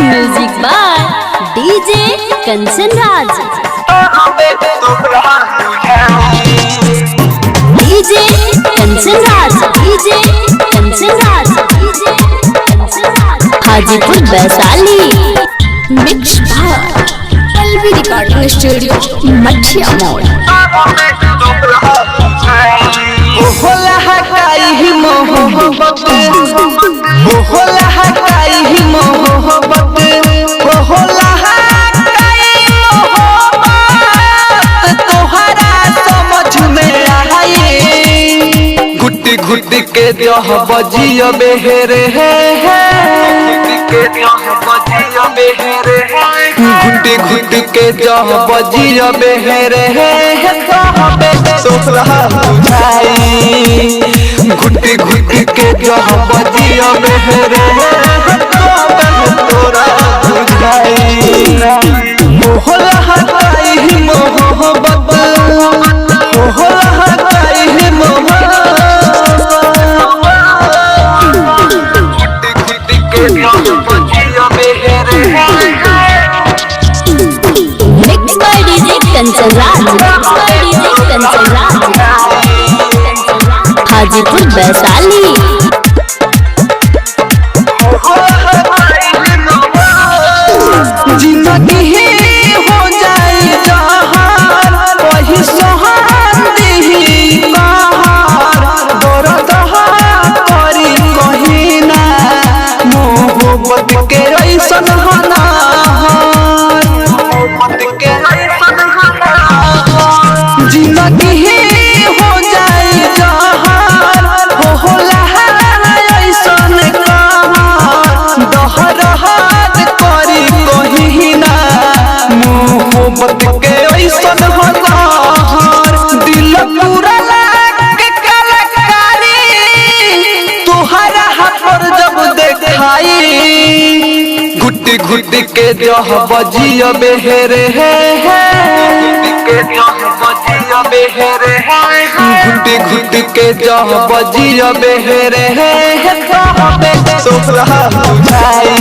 Music by DJ Kanchan Raj. DJ Kanchan Raj, DJ Kanchan Raj, DJ Kanchan Raj, Hajipur Vaishali. Mix by LV recording studio Mathiya मोड़। घुटी के देह बजिया बेहरे है, घुटी घुटी के देह बजिया बेहरे है, तोहरा बुझाई। घुटी घुटी के देह बजिया बेहरे है, तोरा बुझाई। मोहला हटाई मोहब्बत, मोहला हटाई मोहब्बत। Mix by DJ Kanchan Raj, mix by DJ Kanchan Raj, Hajipur Vaishali. जिंदगी हो जाए जहान, वही सोहान दही कहार। दर्द करी कहीं ना, मोहब्बत के ऐसन हनार, मोहब्बत के ऐसन हनार। जिंदगी हो जाए जहान, होला ऐसन कहार। दहर करी कहीं ना, मोहब्बत के ऐसन हनार। दिल पूरा लागे कलाकारी, तुहरा पर जब देखाई। घुटी घुटी के देह बजिया बेहरे है, घुटी घुटी के देह बजिया बेहरे है, तोहरा बुझाई।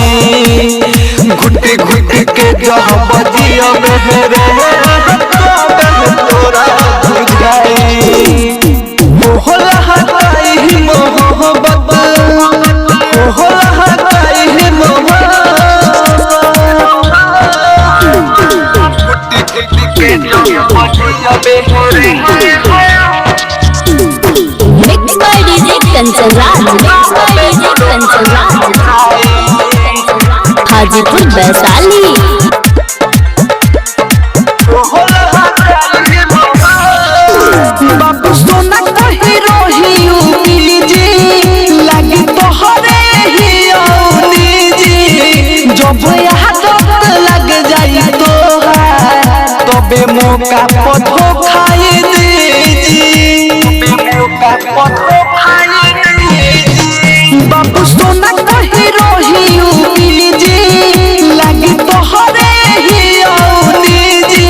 घुटी घुटी के देह बजिया बेहरे है, तोरा बुझाई। मोहला हटाई मोहब्बत, मोहला हटाई मोहब्बत। Mix by DJ Kanchan Raj, mix by DJ Kanchan Raj, Hajipur Vaishali. बाबू सोना कही रोही जी, लगी तोहरे ही औनी जी। जब याद लग जाई तोहार, तबे मौका पर धोखाई दीजी, मौका पर धोखाई दीजी। बाबू सोना कही रोही जी, लगी तोहरे ही औनी जी।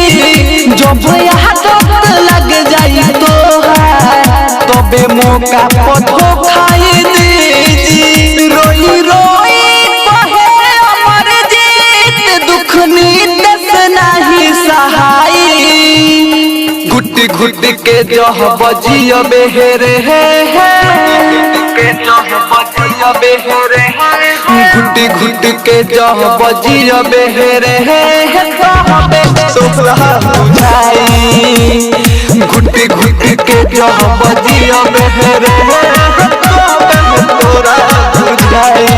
जब याद लग जाई तोहार, तबे मौका पर धोखाई दीजी। रोई रोई कहे अमर जीत, दुख नीत से नहीं सहाई। घुटी घुटी के देह बजिया बेहरे है, घुटी घुटी के देह बजिया बेहरे है, तोहरा बुझाई। घुटी घुटी के देह बजिया बेहरे है, तोरा बुझाई।